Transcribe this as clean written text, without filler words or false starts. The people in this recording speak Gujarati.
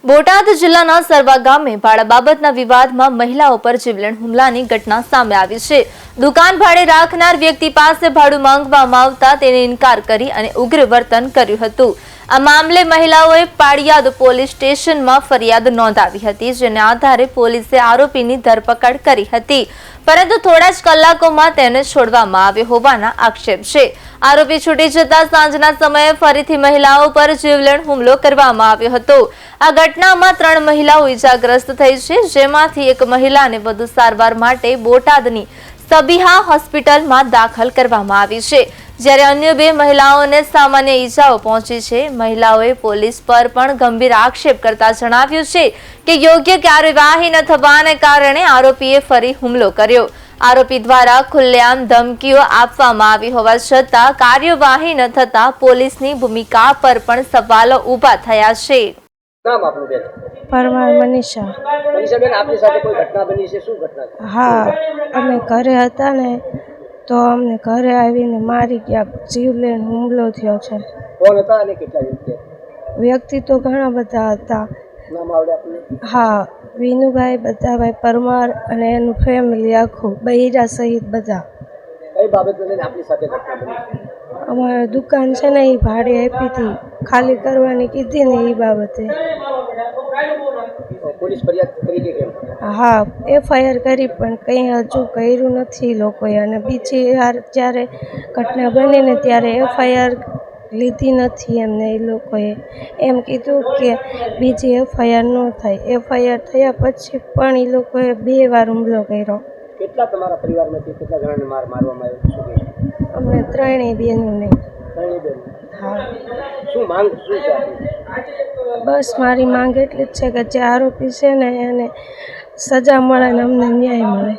બોટાદ જિલ્લાના સરવા ગામે ભાડા બાબતના વિવાદમાં મહિલાઓ પર જીવલેણ હુમલાની ઘટના સામે આવી છે। દુકાન ભાડે રાખનાર વ્યક્તિ પાસે ભાડું માંગવામાં આવતા તેને ઇનકાર કરી અને ઉગ્ર વર્તન કર્યું હતું। આ મામલે મહિલાઓએ પાળિયાદ પોલીસ સ્ટેશનમાં ફરિયાદ નોંધાવી હતી, જેના આધારે પોલીસે આરોપીની ધરપકડ કરી હતી, પરંતુ થોડા જ કલાકોમાં તેને છોડવામાં આવ્યો હોવાના આક્ષેપ છે। આરોપી છૂટી જતા સાંજના સમયે ફરીથી મહિલાઓ પર જીવલેણ હુમલો કરવામાં આવ્યો હતો। આ ઘટનામાં 3 મહિલાઓ ઈજાગ્રસ્ત થઈ છે, જેમાંથી એક મહિલાને વધુ સારવાર માટે બોટાદની સબીહા હોસ્પિટલમાં દાખલ કરવામાં આવી છે, જ્યારે અન્ય 2 મહિલાઓને સામાન્ય ઈજાઓ પહોંચી છે। મહિલાઓએ પોલીસ પર પણ ગંભીર આક્ષેપ કરતા જણાવ્યું છે કે યોગ્ય કાર્યવાહી ન થવાને કારણે આરોપીએ ફરી હુમલો કર્યો। આરોપી દ્વારા ખુલ્લેઆમ ધમકીઓ આપવામાં આવી હોવા છતાં કાર્યવાહી ન થતા પોલીસની ભૂમિકા પર પણ સવાલો ઊભા થયા છે। નામ આપનું બેન? પરમાર મનીષા। મનીષા બેન, આપની સાથે કોઈ ઘટના બની છે, શું ઘટના છે? હા, અમે ઘરે હતા ને તો અમને ઘરે આવીને મારી ગયા, જીવલેણ હુમલો થયો છે। કોણ હતા અને કેટલા વ્યક્તિ? વ્યક્તિ તો ઘણા બધા હતા। નામ આવડે આપને? હા, વિનુભાઈ, બધાભાઈ પરમાર અને એનું ફેમિલી આખું, બૈરા સહિત બધા। કઈ બાબતને લઈને આપની સાથે ઘટના બની? અમારે દુકાન છે ને, એ ભાડે આપી હતી, ખાલી કરવાની કીધી ને એ બાબતે। પોલીસ ફરિયાદ કરી કે કેમ? હા, FIR કરી, પણ કંઈ હજુ કર્યું નથી લોકોએ, અને બીજી વાર જ્યારે ઘટના બની ને ત્યારે FIR લીધી નથી એમને। એ લોકોએ એમ કીધું કે બીજી FIR ન થાય। FIR થયા પછી પણ એ લોકોએ 2 વાર હુમલો કર્યો। કેટલા તમારા પરિવારમાંથી કેટલા જણાને મારવામાં આવ્યો? અમને 3 બહેનોને। 3 બેન? હા। શું માંગ શું છે આપની? બસ મારી માંગ એટલી જ છે કે જે આરોપી છે ને એને સજા મળે ને અમને ન્યાય મળે।